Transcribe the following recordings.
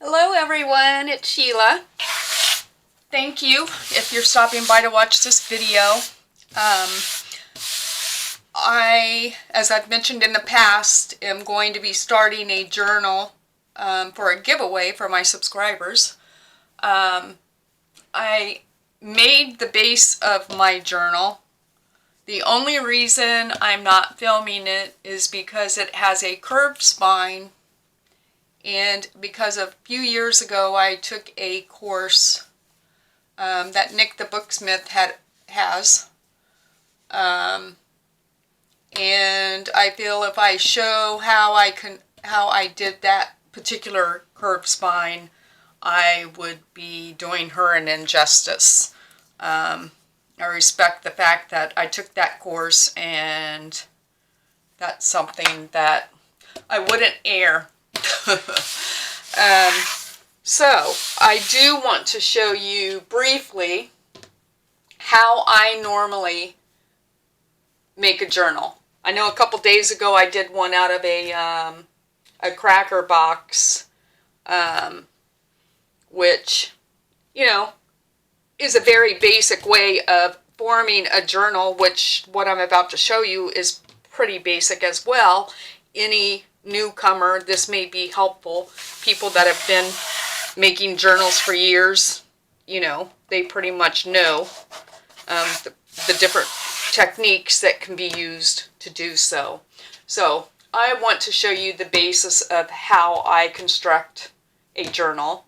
Hello everyone, it's Sheila. Thank you if you're stopping by to watch this video. As I've mentioned in the past, am going to be starting a journal for a giveaway for my subscribers. I made the base of my journal. The only reason I'm not filming it is because it has a curved spine, and because a few years ago I took a course that Nick the Booksmith has. And I feel if I show how I did that particular curved spine, I would be doing her an injustice. I respect the fact that I took that course, and that's something that I wouldn't air. So I do want to show you briefly how I normally make a journal. I know a couple days ago I did one out of a cracker box, which, you know, is a very basic way of forming a journal, which what I'm about to show you is pretty basic as well. Any newcomer, this may be helpful. People that have been making journals for years, you know, they pretty much know the different techniques that can be used to do so. So I want to show you the basis of how I construct a journal,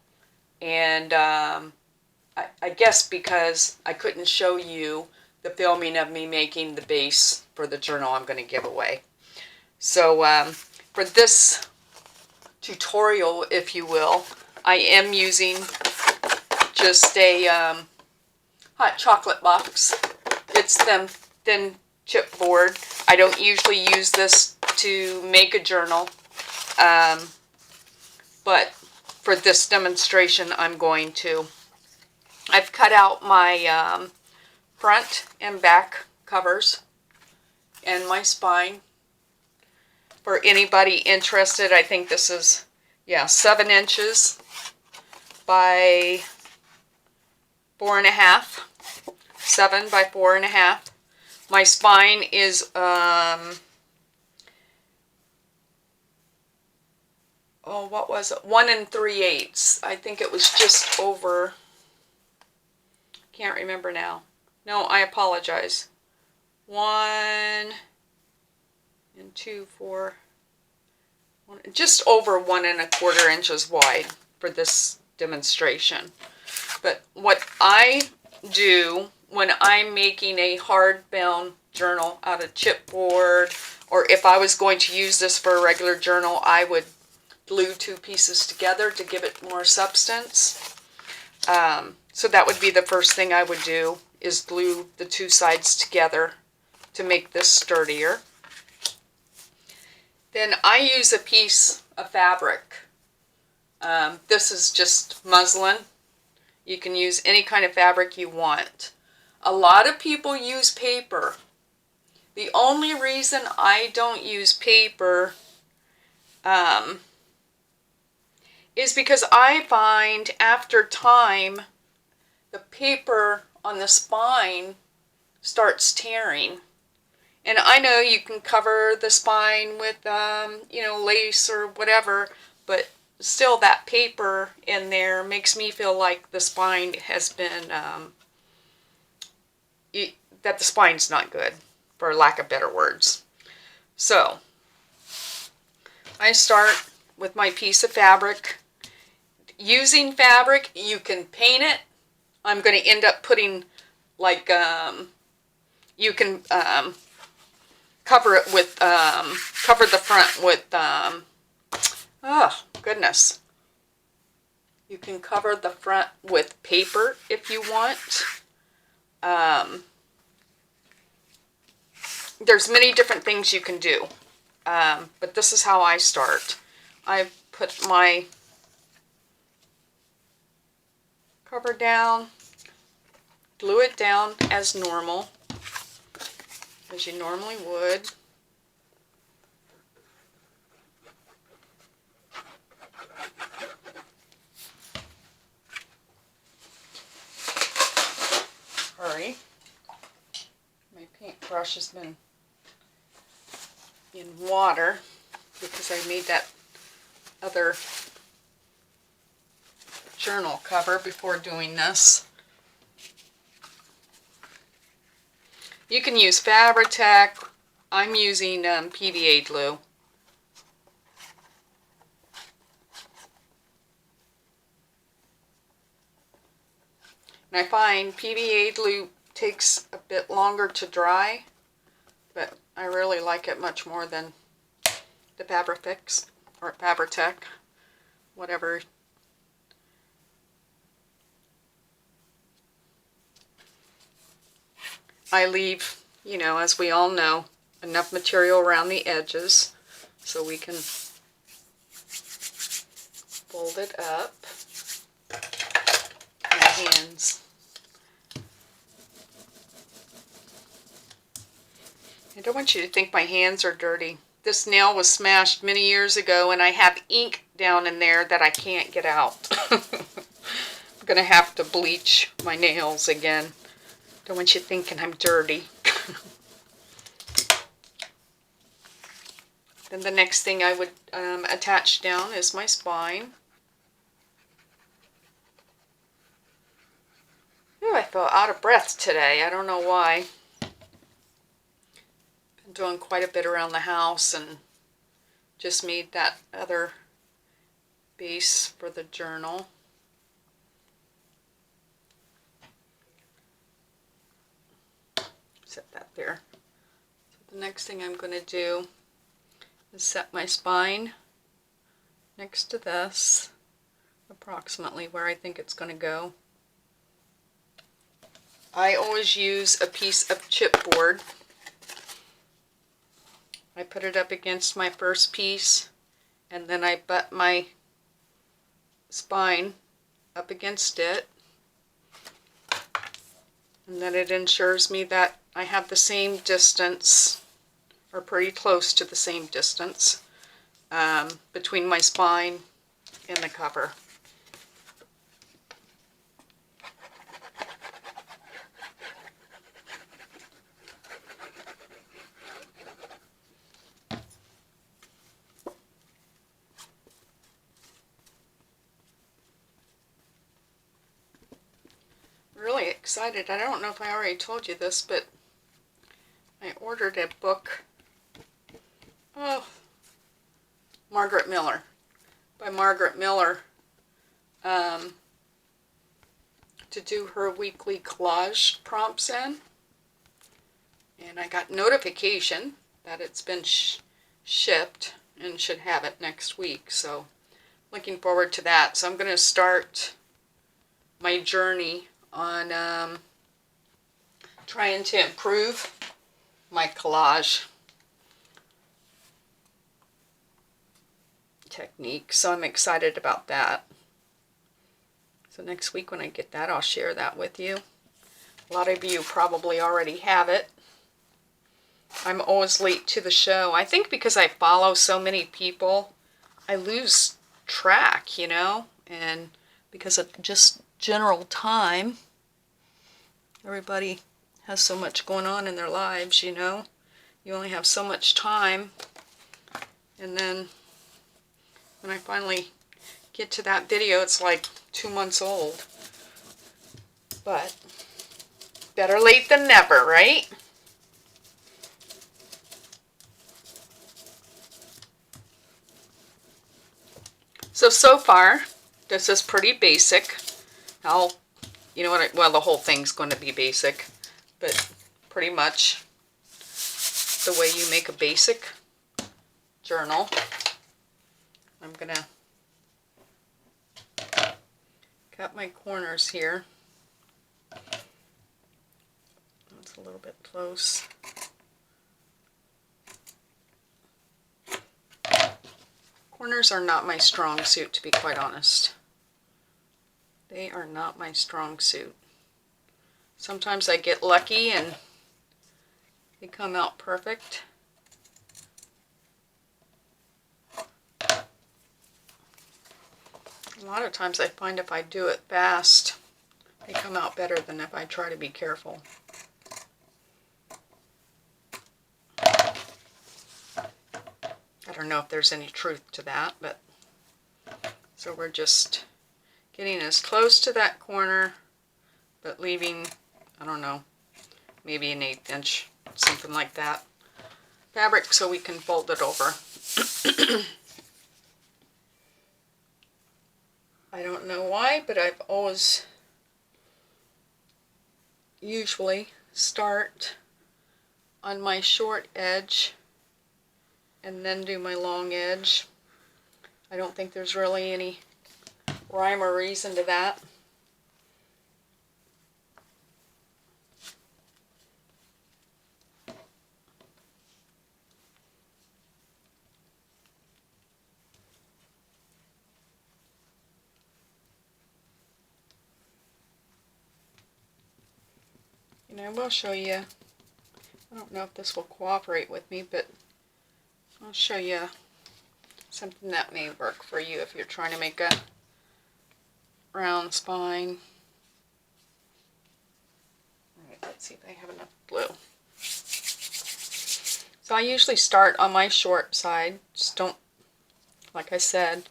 and I guess because I couldn't show you the filming of me making the base for the journal I'm going to give away. So for this tutorial, if you will, I am using just a hot chocolate box. It's thin chipboard. I don't usually use this to make a journal, but for this demonstration I'm going to. I've cut out my front and back covers and my spine. For anybody interested, I think this is, 7 inches by 4.5. 7 by 4.5. My spine is what was it? 1 3/8. I think it was just over. Can't remember now. No, I apologize. 1 and 2, 4. Just over 1¼ inches wide for this demonstration. But what I do when I'm making a hardbound journal out of chipboard, or if I was going to use this for a regular journal, I would glue 2 pieces together to give it more substance. So that would be the first thing I would do, is glue the 2 sides together to make this sturdier. Then I use a piece of fabric. This is just muslin. You can use any kind of fabric you want. A lot of people use paper. The only reason I don't use paper is because I find after time the paper on the spine starts tearing. And I know you can cover the spine with lace or whatever, but still that paper in there makes me feel like the spine has been that the spine's not good, for lack of better words. So I start with my piece of fabric. Using fabric, you can paint it. I'm going to end up putting like you can cover it with cover the front with oh goodness. You can cover the front with paper if you want. There's many different things you can do, but this is how I start. I put my cover down, glue it down as normal, as you normally would. brush has been in water because I made that other journal cover before doing this. You can use Fabri-Tac. I'm using PVA glue. And I find PVA glue takes a bit longer to dry, but I really like it much more than the Fabri-Fix or Fabri-Tac, whatever. I leave, you know, as we all know, enough material around the edges so we can fold it up. My hands. I don't want you to think my hands are dirty. This nail was smashed many years ago and I have ink down in there that I can't get out. I'm going to have to bleach my nails again. Don't want you thinking I'm dirty. Then the next thing I would attach down is my spine. Ooh, I feel out of breath today. I don't know why. Been doing quite a bit around the house and just made that other base for the journal. Set that there. So the next thing I'm going to do is set my spine next to this, approximately where I think it's going to go. I always use a piece of chipboard. I put it up against my first piece and then I butt my spine up against it, and then it ensures me that I have the same distance, or pretty close to the same distance, between my spine and the cover. Really excited. I don't know if I already told you this, but I ordered a book. Oh, Margaret Miller. By Margaret Miller. To do her weekly collage prompts in. And I got notification that it's been shipped and should have it next week. So looking forward to that. So I'm going to start my journey on trying to improve my collage technique. So I'm excited about that. So next week when I get that, I'll share that with you. A lot of you probably already have it. I'm always late to the show. I think because I follow so many people, I lose track, you know, and because of just general time, everybody has so much going on in their lives, you know. You only have so much time, and then when I finally get to that video, it's like 2 months old. But better late than never, right? So far, this is pretty basic. You know what, well, the whole thing's going to be basic, but pretty much the way you make a basic journal. I'm going to cut my corners here. That's a little bit close. Corners are not my strong suit, to be quite honest. They are not my strong suit. Sometimes I get lucky and they come out perfect. A lot of times I find if I do it fast, they come out better than if I try to be careful. don't know if there's any truth to that, but so we're just getting as close to that corner, but leaving, I don't know, maybe an 1/8 inch, something like that, fabric so we can fold it over. I don't know why, but I've always usually start on my short edge and then do my long edge. I don't think there's really any rhyme or reason to that. And I will show you, I don't know if this will cooperate with me, but I'll show you something that may work for you if you're trying to make a round spine. Alright, let's see if I have enough glue. So I usually start on my short side, just don't, like I said,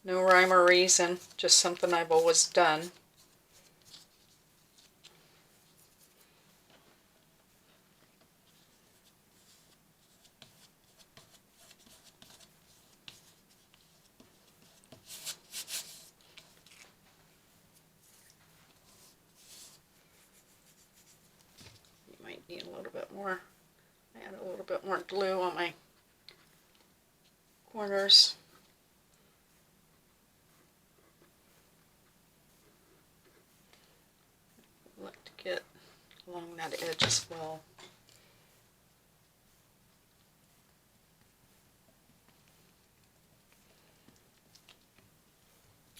no rhyme or reason, just something I've always done. Need a little bit more. I add a little bit more glue on my corners. I like to get along that edge as well.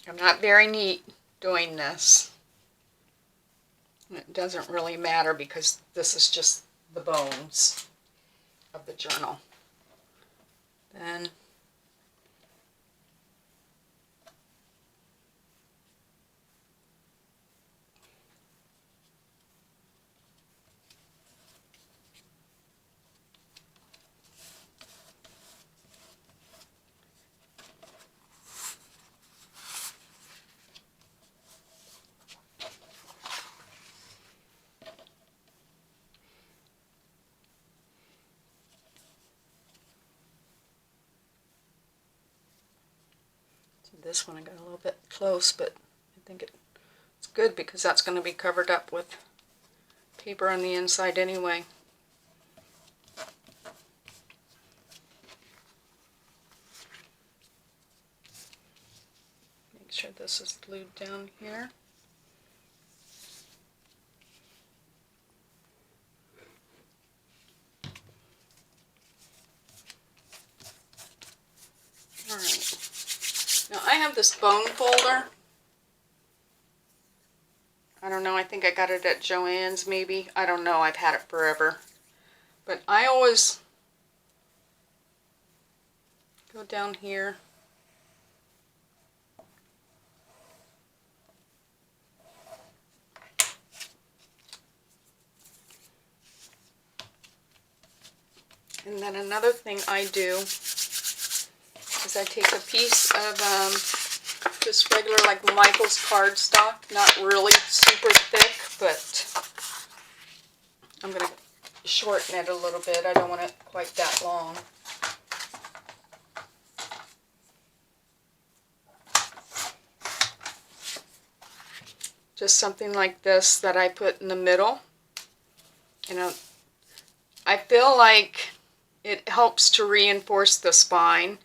I'm not very neat doing this. It doesn't really matter because this is just the bones of the journal. Then this one I got a little bit close, but I think it's good because that's going to be covered up with paper on the inside anyway. Make sure this is glued down here. Alright. Now I have this bone folder. I don't know, I think I got it at Joann's maybe. I don't know, I've had it forever. But I always go down here. And then another thing I do is I take a piece of just regular like Michael's cardstock, not really super thick, but I'm going to shorten it a little bit. I don't want it quite that long. Just something like this that I put in the middle. You know, I feel like it helps to reinforce the spine.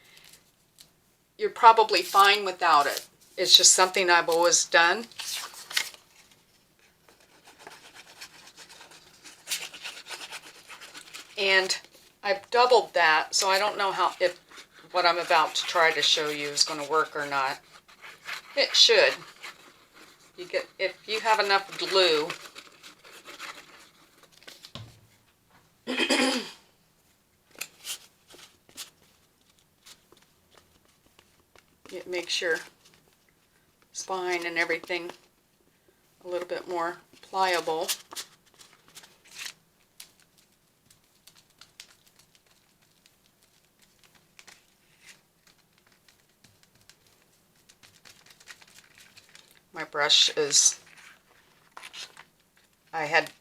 You're probably fine without it. It's just something I've always done. And I've doubled that, so I don't know if what I'm about to try to show you is going to work or not. It should. If you have enough glue, it makes your spine and everything a little bit more pliable. My brush is, I had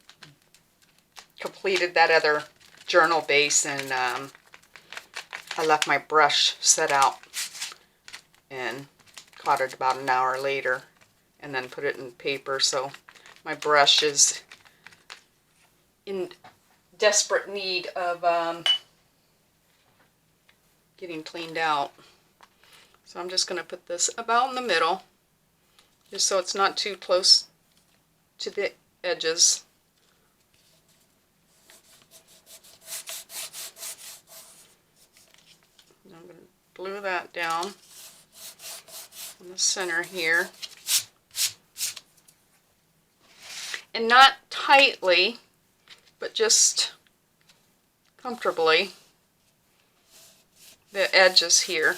completed that other journal base, and I left my brush set out and caught it about an hour later and then put it in paper. So my brush is in desperate need of getting cleaned out. So I'm just going to put this about in the middle, just so it's not too close to the edges. And I'm going to glue that down in the center here. And not tightly, but just comfortably, the edges here.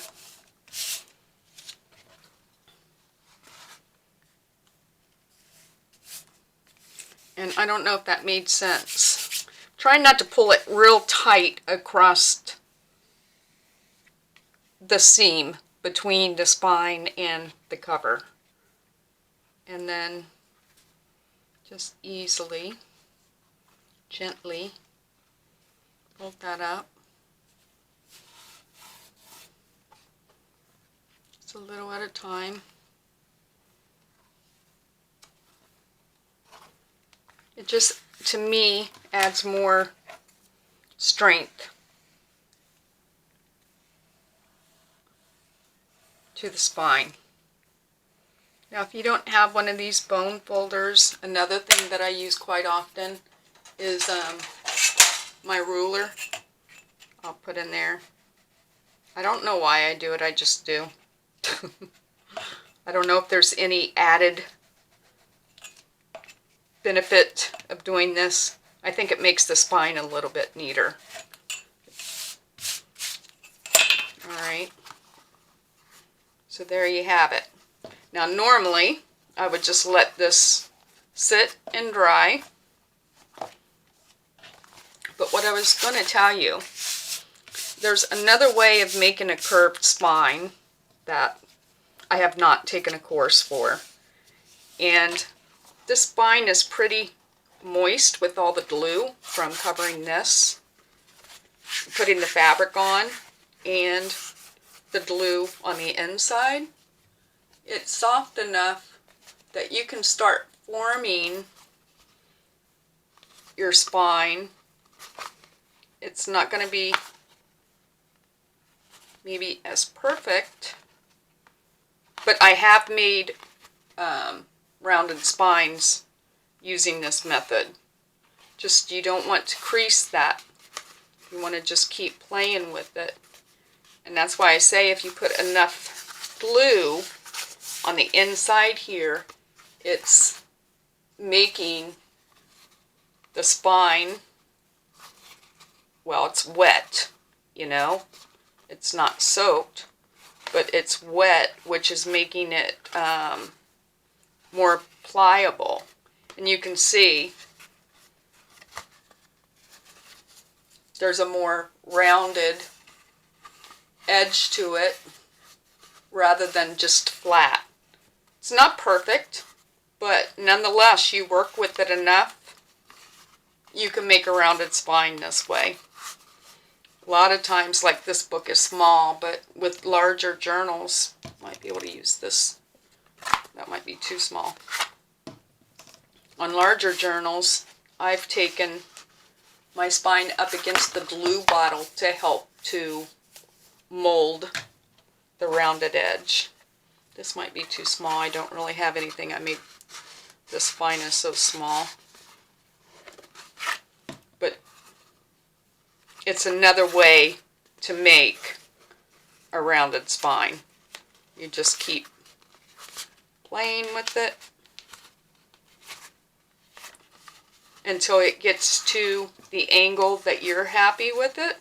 And I don't know if that made sense. Try not to pull it real tight across the seam between the spine and the cover. And then just easily, gently fold that up. Just a little at a time. It just, to me, adds more strength to the spine. Now, if you don't have one of these bone folders, another thing that I use quite often is my ruler. I'll put in there. I don't know why I do it, I just do. I don't know if there's any added benefit of doing this. I think it makes the spine a little bit neater. Alright, so there you have it. Now normally I would just let this sit and dry, but what I was going to tell you, there's another way of making a curved spine that I have not taken a course for, and this spine is pretty moist with all the glue from covering this, putting the fabric on, and the glue on the inside. It's soft enough that you can start forming your spine. It's not going to be maybe as perfect, but I have made rounded spines using this method. Just, you don't want to crease that. You want to just keep playing with it. And that's why I say if you put enough glue on the inside here, it's making the spine, well, it's wet, you know. It's not soaked, but it's wet, which is making it more pliable. And you can see there's a more rounded edge to it rather than just flat. It's not perfect, but nonetheless, you work with it enough, you can make a rounded spine this way. A lot of times, like this book is small, but with larger journals, might be able to use this. That might be too small. On larger journals, I've taken my spine up against the glue bottle to help to mold the rounded edge. This might be too small. I don't really have anything. I made this spine is so small. But it's another way to make a rounded spine. You just keep playing with it until it gets to the angle that you're happy with it.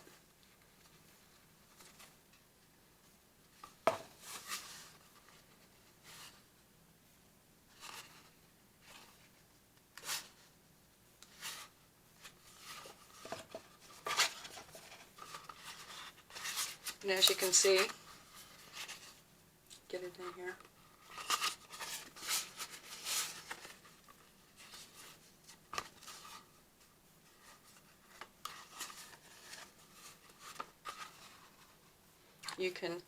And as you can see, get it in here. you can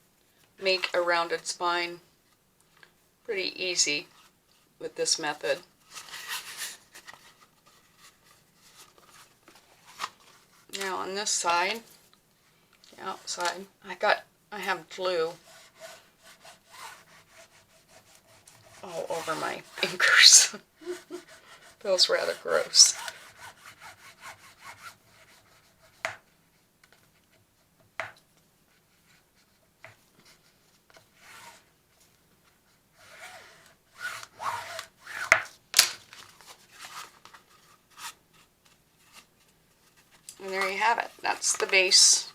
make a rounded spine pretty easy with this method. Now on this side, the outside, I have glue all over my fingers. Feels rather gross. And there you have it. That's the base.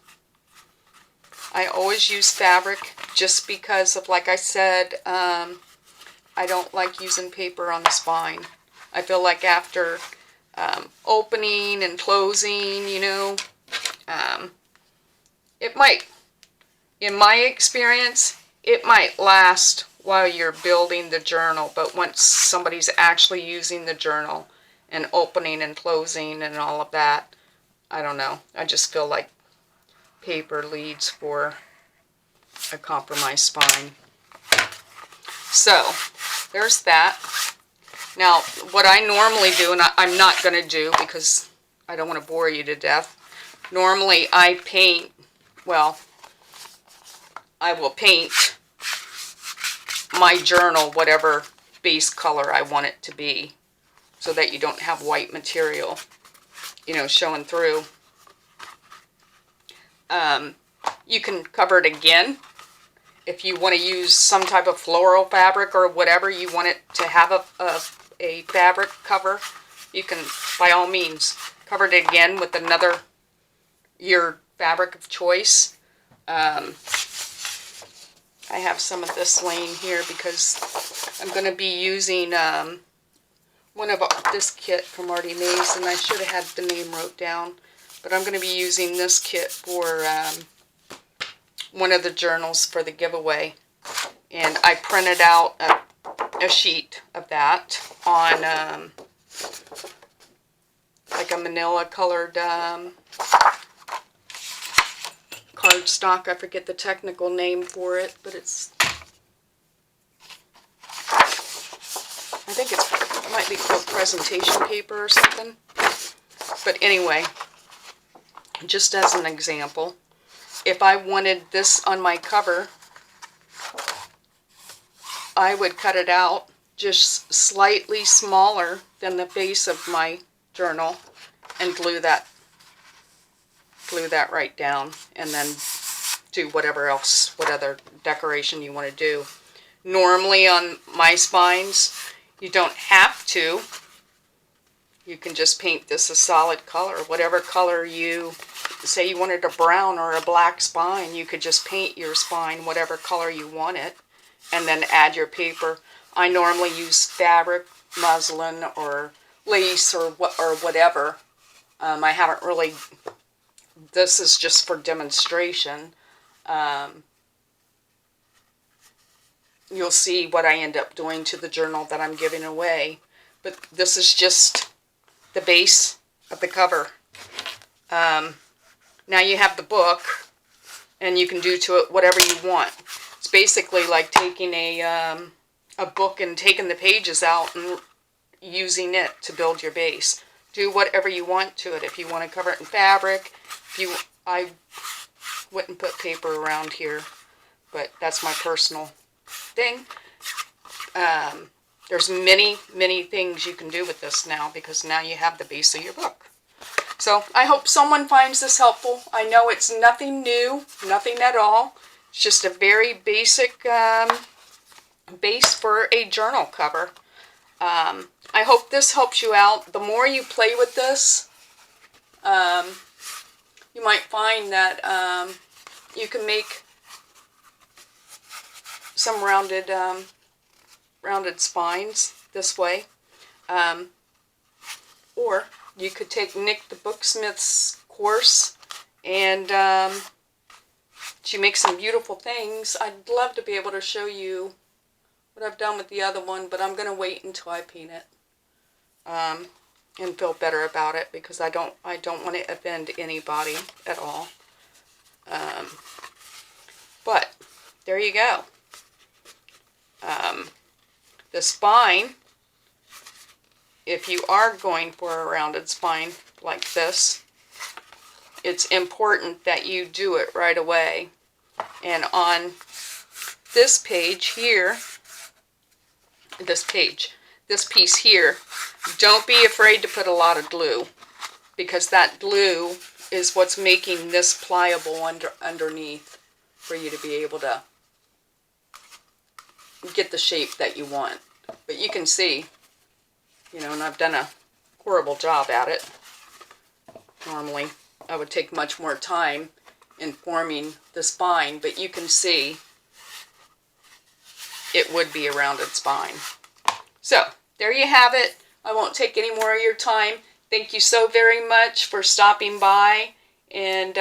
I always use fabric just because of, like I said, I don't like using paper on the spine. I feel like after opening and closing, you know, it might, in my experience, it might last while you're building the journal, but once somebody's actually using the journal and opening and closing and all of that, I don't know. I just feel like paper leads for a compromised spine. So, there's that. Now, what I normally do, and I'm not going to do because I don't want to bore you to death, normally I paint, well, I will paint my journal whatever base color I want it to be so that you don't have white material, you know, showing through. You can cover it again if you want to use some type of floral fabric or whatever you want it to have a fabric cover. You can, by all means, cover it again with your fabric of choice. I have some of this laying here because I'm going to be using this kit from Artie Mays, and I should have had the name wrote down. But I'm going to be using this kit for one of the journals for the giveaway. And I printed out a sheet of that on like a manila colored cardstock. I forget the technical name for it, but it's, I think it might be called presentation paper or something. But anyway, just as an example, if I wanted this on my cover, I would cut it out just slightly smaller than the base of my journal and glue that right down, and then do whatever else, what other decoration you want to do. Normally on my spines, you don't have to. You can just paint this a solid color, whatever color you, say you wanted a brown or a black spine, you could just paint your spine whatever color you want it, and then add your paper. I normally use fabric, muslin, or lace, or whatever. I haven't really, this is just for demonstration. You'll see what I end up doing to the journal that I'm giving away. But this is just the base of the cover. Now you have the book, and you can do to it whatever you want. It's basically like taking a book and taking the pages out and using it to build your base. Do whatever you want to it. If you want to cover it in fabric, I wouldn't put paper around here, but that's my personal thing. There's many things you can do with this now, because now you have the base of your book. So I hope someone finds this helpful. I know it's nothing new, nothing at all. It's just a very basic base for a journal cover. I hope this helps you out. The more you play with this, you might find that you can make some rounded spines this way. Or you could take Nick the Booksmith's course, and she makes some beautiful things. I'd love to be able to show you what I've done with the other one, but I'm going to wait until I paint it and feel better about it, because I don't want to offend anybody at all. But there you go. The spine, if you are going for a rounded spine like this, it's important that you do it right away. And on this page here, this piece here, don't be afraid to put a lot of glue, because that glue is what's making this pliable underneath for you to be able to get the shape that you want. But you can see, you know, and I've done a horrible job at it. Normally, I would take much more time in forming the spine, but you can see it would be a rounded spine. So, there you have it. I won't take any more of your time. Thank you so very much for stopping by, and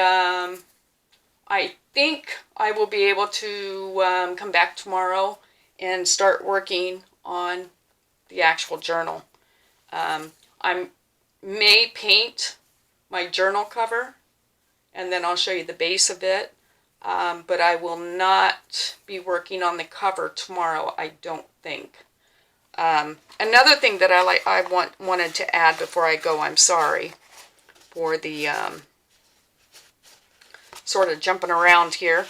I think I will be able to come back tomorrow and start working on the actual journal. I may paint my journal cover, and then I'll show you the base of it, but I will not be working on the cover tomorrow, I don't think. Another thing that I wanted to add before I go, I'm sorry for the sort of jumping around here.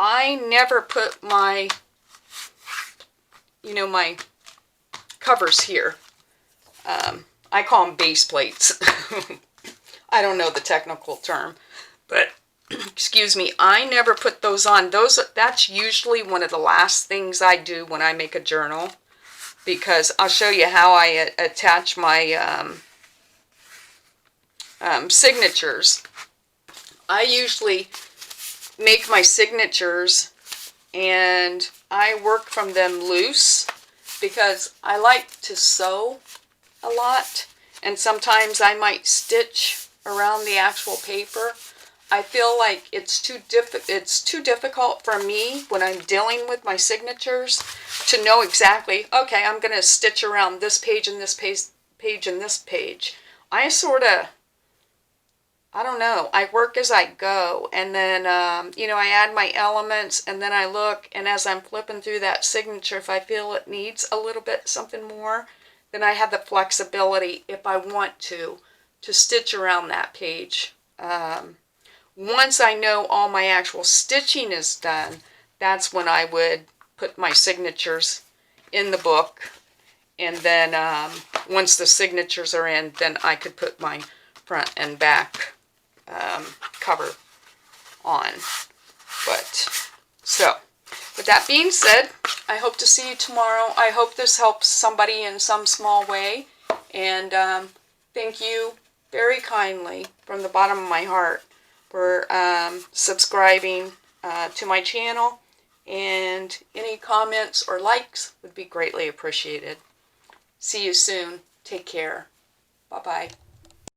I never put my, you know, my covers here. I call them base plates. I don't know the technical term, but excuse me, I never put those on. That's usually one of the last things I do when I make a journal, because I'll show you how I attach my signatures. I usually make my signatures and I work from them loose, because I like to sew a lot, and sometimes I might stitch around the actual paper. I feel like it's too difficult for me when I'm dealing with my signatures to know exactly, okay, I'm going to stitch around this page and this page and this page. I sort of, I don't know, I work as I go, and then, you know, I add my elements, and then I look, and as I'm flipping through that signature, if I feel it needs a little bit something more, then I have the flexibility, if I want to stitch around that page. Once I know all my actual stitching is done, that's when I would put my signatures in the book, and then once the signatures are in, then I could put my front and back cover on. But, so, with that being said, I hope to see you tomorrow. I hope this helps somebody in some small way, and thank you very kindly from the bottom of my heart for subscribing to my channel, and any comments or likes would be greatly appreciated. See you soon. Take care. Bye-bye.